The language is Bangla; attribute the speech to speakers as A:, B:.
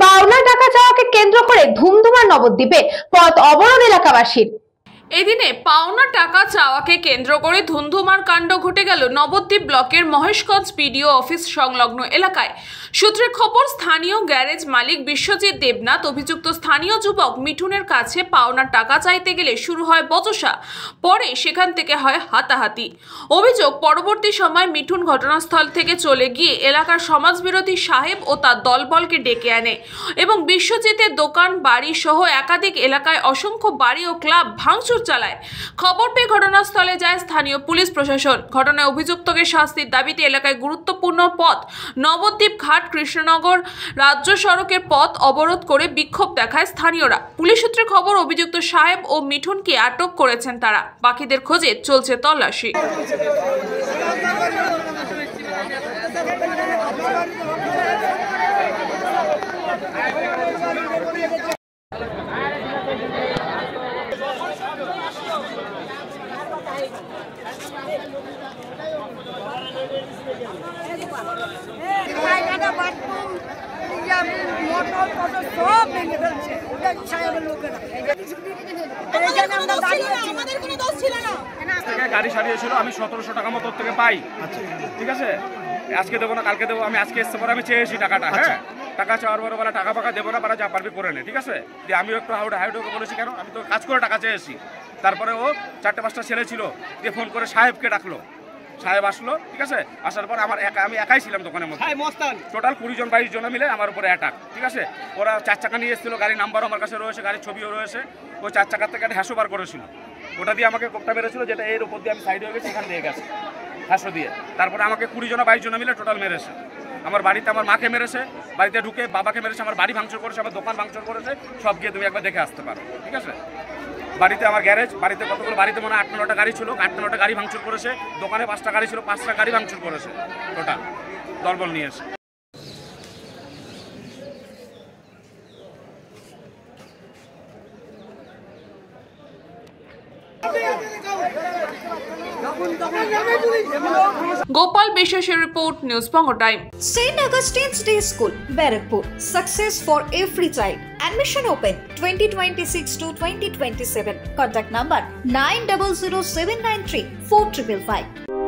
A: পাওনা টাকা চাওয়াকে কেন্দ্র করে ধুমধুমার নবদ্বীপে, পথ অবরোধ এলাকাবাসীর।
B: এদিনে পাওনা টাকা চাওয়াকে কেন্দ্র করে ধুন্ধুমার কাণ্ড ঘটে গেল নবদ্বীপ ব্লকের মহেশগঞ্জ পিডিও অফিস সংলগ্ন এলাকায়। সূত্রের খবর, স্থানীয় গ্যারেজ মালিক বিশ্বজিৎ দেবনাথ অভিযুক্ত স্থানীয় যুবক মিঠুনের কাছে পাওনা টাকা চাইতে গেলে শুরু হয় বচসা, পরে সেখান থেকে হয় হাতাহাতি। অভিযোগ, পরবর্তী সময় মিঠুন ঘটনাস্থল থেকে চলে গিয়ে এলাকার সমাজবিরোধী সাহেব ও তার দলবলকে ডেকে আনে এবং বিশ্বজিতের দোকান বাড়ি সহ একাধিক এলাকায় অসংখ্য বাড়ি ও ক্লাব ভাঙচুর চালায়। খবর পেয়ে ঘটনাস্থলে যায় স্থানীয় পুলিশ প্রশাসন। ঘটনায় অভিযুক্তকে শাস্তির দাবিতে এলাকায় গুরুত্বপূর্ণ পথ নবদ্বীপ ঘাট কৃষ্ণনগর রাজ্য সড়কের পথ অবরোধ করে বিক্ষোভ দেখায় স্থানীয়রা। পুলিশ সূত্রে খবর, অভিযুক্ত সাহেব ও মিঠুনকে আটক করেছেন তারা। বাকিদের খোঁজে চলছে তল্লাশি।
C: গাড়ি সারিয়েছিল, আমি 1700 টাকা মতো থেকে পাই। ঠিক আছে, আজকে দেবো না কালকে দেবো, আমি আজকে এসছে পরে আমি চেয়েছি টাকাটা। হ্যাঁ, টাকা চাওয়ার পরে বলে টাকা ফাঁকা দেবো না, পারা যা পারবি করে নে। ঠিক আছে, দিয়ে আমিও একটু হাউডে বলেছি, কেন আমি তো কাজ করে টাকা চেয়েছি। তারপরে ও 4-5টা ছেলে ছিল, দিয়ে ফোন করে সাহেবকে ডাকলো। সাহেব আসলো, ঠিক আছে, আসার পর আমি একাই ছিলাম দোকানের মধ্যে। টোটাল 20-22 জন মিলে আমার উপরে অ্যাটাক। ঠিক আছে, ওরা 4 চাকা নিয়ে এসেছিল, গাড়ির নাম্বারও আমার কাছে রয়েছে, গাড়ির ছবিও রয়েছে। ওই 4 চাকার থেকে একটা হ্যাসো বার করেছিল, ওটা দিয়ে আমাকে কোপটা মেরেছিল, যেটা এর উপর দিয়ে আমি সাইড হয়ে গেছি, এখান দিয়ে গেছে হ্যাসো দিয়ে। তারপরে আমাকে 20-22 জন মিলে টোটাল মেরেছে। আমার বাড়িতে আমার মাকে মেরেছে, বাড়িতে ঢুকে বাবাকে মেরেছে, আমার বাড়ি ভাঙচুর করেছে, আমার দোকান ভাঙচুর করেছে। সব গিয়ে তুমি একবার দেখে আসতে পারো। ঠিক আছে, বাড়িতে আমার গ্যারেজ, বাড়িতে কতগুলো, বাড়িতে মনে হয় 8-9টা গাড়ি ছিল, 8-9টা গাড়ি ভাঙচুর করেছে। দোকানে 5টা গাড়ি ছিল, 5টা গাড়ি ভাঙচুর করেছে টোটাল দলবল নিয়ে এসে।
B: Gopal Bishesh's report, News Pongo Time.
D: St. Augustine's Day School, Barakpur. Success for every child. Admission open 2026 to 2027. Contact number 900793 4555.